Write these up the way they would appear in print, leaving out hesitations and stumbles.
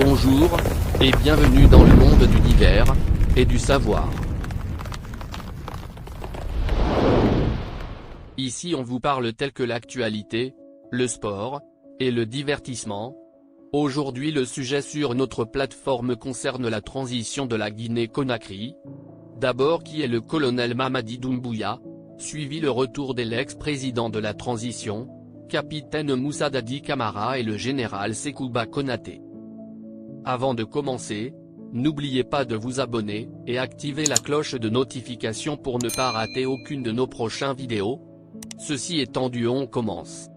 Bonjour, et bienvenue dans le monde du divers, et du savoir. Ici on vous parle tel que l'actualité, le sport, et le divertissement. Aujourd'hui le sujet sur notre plateforme concerne la transition de la Guinée-Conakry. D'abord qui est le colonel Mamadi Doumbouya, suivi le retour de l'ex-président de la transition, capitaine Moussa Dadi Camara et le général Sekouba Konaté. Avant de commencer, n'oubliez pas de vous abonner, et activer la cloche de notification pour ne pas rater aucune de nos prochaines vidéos. Ceci étant dit, on commence.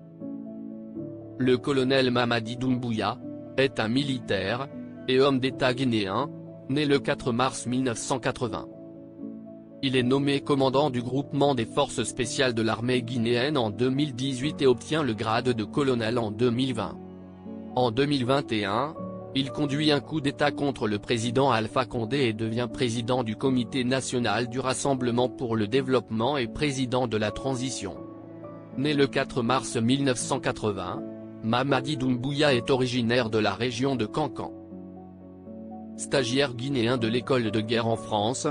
Le colonel Mamadi Doumbouya est un militaire et homme d'État guinéen, né le 4 mars 1980. Il est nommé commandant du groupement des forces spéciales de l'armée guinéenne en 2018 et obtient le grade de colonel en 2020. En 2021, il conduit un coup d'État contre le président Alpha Condé et devient président du Comité national du Rassemblement pour le développement et président de la transition. Né le 4 mars 1980, Mamadi Doumbouya est originaire de la région de Cancan. Stagiaire guinéen de l'école de guerre en France,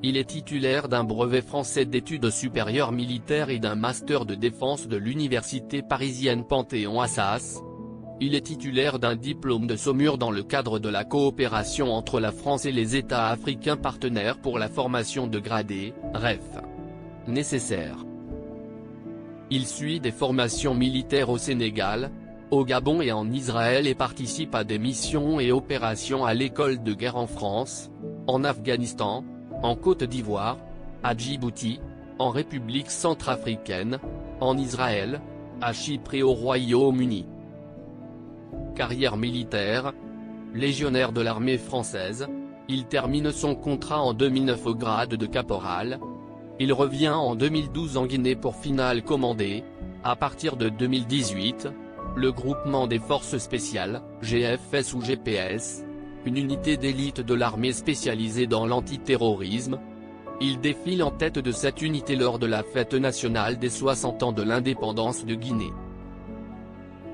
il est titulaire d'un brevet français d'études supérieures militaires et d'un master de défense de l'université parisienne Panthéon-Assas. Il est titulaire d'un diplôme de Saumur dans le cadre de la coopération entre la France et les États africains partenaires pour la formation de gradés, REF. Nécessaire. Il suit des formations militaires au Sénégal, au Gabon et en Israël et participe à des missions et opérations à l'école de guerre en France, en Afghanistan, en Côte d'Ivoire, à Djibouti, en République centrafricaine, en Israël, à Chypre et au Royaume-Uni. Carrière militaire. Légionnaire de l'armée française, il termine son contrat en 2009 au grade de caporal. Il revient en 2012 en Guinée pour finale commander, à partir de 2018, le groupement des forces spéciales, GFS ou GPS, une unité d'élite de l'armée spécialisée dans l'antiterrorisme. Il défile en tête de cette unité lors de la fête nationale des 60 ans de l'indépendance de Guinée.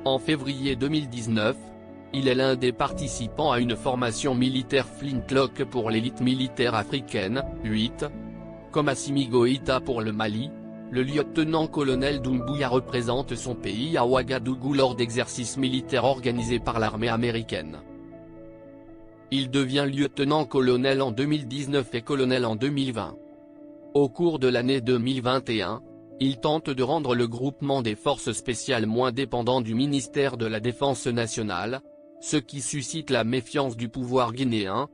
En février 2019, il est l'un des participants à une formation militaire Flintlock pour l'élite militaire africaine, 8. Comme Assimi Goïta pour le Mali, le lieutenant-colonel Doumbouya représente son pays à Ouagadougou lors d'exercices militaires organisés par l'armée américaine. Il devient lieutenant-colonel en 2019 et colonel en 2020. Au cours de l'année 2021, il tente de rendre le groupement des forces spéciales moins dépendant du ministère de la Défense nationale, ce qui suscite la méfiance du pouvoir guinéen.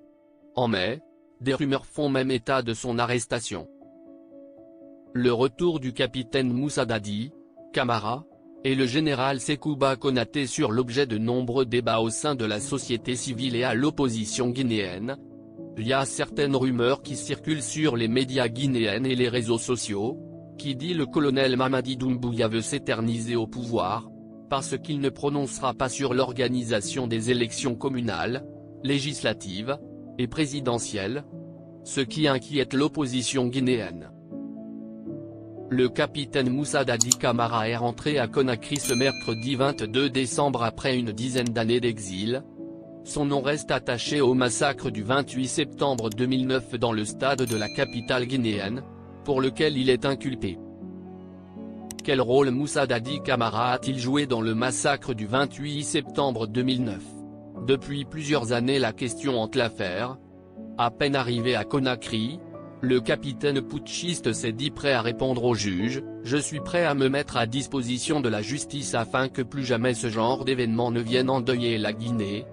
En mai, des rumeurs font même état de son arrestation. Le retour du capitaine Moussa Dadi Camara et le général Sekouba Konaté sur l'objet de nombreux débats au sein de la société civile et à l'opposition guinéenne. Il y a certaines rumeurs qui circulent sur les médias guinéens et les réseaux sociaux, qui dit le colonel Mamadi Doumbouya veut s'éterniser au pouvoir, parce qu'il ne prononcera pas sur l'organisation des élections communales, législatives, et présidentielles, ce qui inquiète l'opposition guinéenne. Le capitaine Moussa Dadi Camara est rentré à Conakry ce mercredi 22 décembre après une dizaine d'années d'exil. Son nom reste attaché au massacre du 28 septembre 2009 dans le stade de la capitale guinéenne, pour lequel il est inculpé. Quel rôle Moussa Dadi Camara a-t-il joué dans le massacre du 28 septembre 2009 ? Depuis plusieurs années la question hante l'affaire. À peine arrivé à Conakry, le capitaine putschiste s'est dit prêt à répondre au juge « Je suis prêt à me mettre à disposition de la justice afin que plus jamais ce genre d'événements ne vienne endeuiller la Guinée ».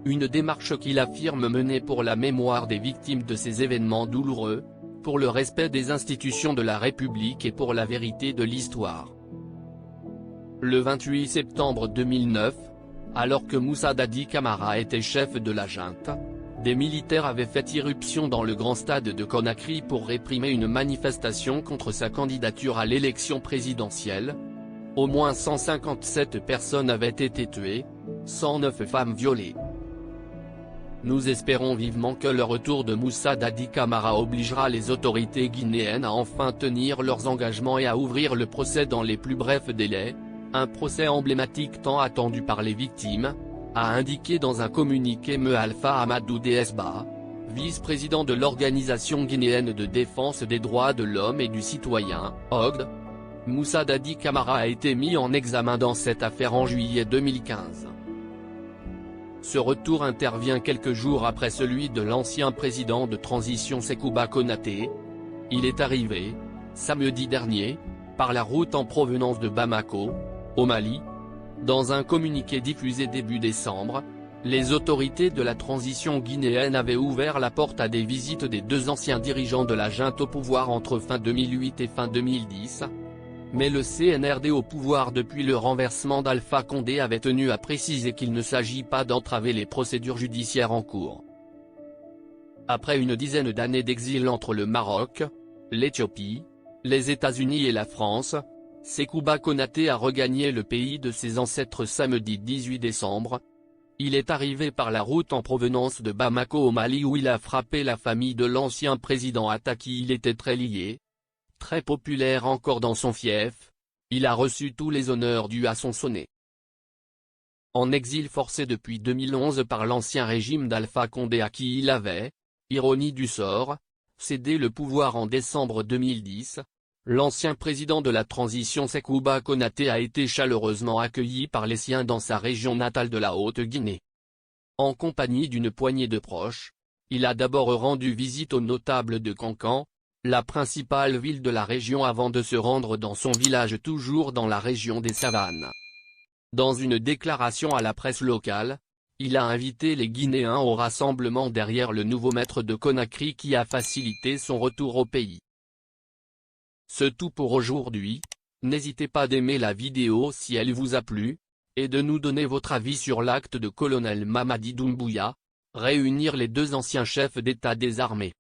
Une démarche qu'il affirme mener pour la mémoire des victimes de ces événements douloureux, pour le respect des institutions de la République et pour la vérité de l'histoire. Le 28 septembre 2009, alors que Moussa Dadi Camara était chef de la junte, des militaires avaient fait irruption dans le grand stade de Conakry pour réprimer une manifestation contre sa candidature à l'élection présidentielle. Au moins 157 personnes avaient été tuées, 109 femmes violées. Nous espérons vivement que le retour de Moussa Dadi Camara obligera les autorités guinéennes à enfin tenir leurs engagements et à ouvrir le procès dans les plus brefs délais, un procès emblématique tant attendu par les victimes, a indiqué dans un communiqué Me Alpha Amadou Desba, vice-président de l'Organisation guinéenne de défense des droits de l'homme et du citoyen, OGD. Moussa Dadi Camara a été mis en examen dans cette affaire en juillet 2015. Ce retour intervient quelques jours après celui de l'ancien président de transition Sekouba Konaté. Il est arrivé, samedi dernier, par la route en provenance de Bamako, au Mali. Dans un communiqué diffusé début décembre, les autorités de la transition guinéenne avaient ouvert la porte à des visites des deux anciens dirigeants de la junte au pouvoir entre fin 2008 et fin 2010. Mais le CNRD au pouvoir depuis le renversement d'Alpha Condé avait tenu à préciser qu'il ne s'agit pas d'entraver les procédures judiciaires en cours. Après une dizaine d'années d'exil entre le Maroc, l'Éthiopie, les États-Unis et la France, Sekouba Konaté a regagné le pays de ses ancêtres samedi 18 décembre. Il est arrivé par la route en provenance de Bamako au Mali où il a frappé la famille de l'ancien président à qui il était très lié. Très populaire encore dans son fief, il a reçu tous les honneurs dus à son sonnet. En exil forcé depuis 2011 par l'ancien régime d'Alpha Condé à qui il avait, ironie du sort, cédé le pouvoir en décembre 2010, l'ancien président de la transition Sekouba Konaté a été chaleureusement accueilli par les siens dans sa région natale de la Haute-Guinée. En compagnie d'une poignée de proches, il a d'abord rendu visite aux notables de Kankan, la principale ville de la région avant de se rendre dans son village toujours dans la région des Savanes. Dans une déclaration à la presse locale, il a invité les Guinéens au rassemblement derrière le nouveau maître de Conakry qui a facilité son retour au pays. C'est tout pour aujourd'hui, n'hésitez pas d'aimer la vidéo si elle vous a plu, et de nous donner votre avis sur l'acte de colonel Mamadi Doumbouya, réunir les deux anciens chefs d'État des armées.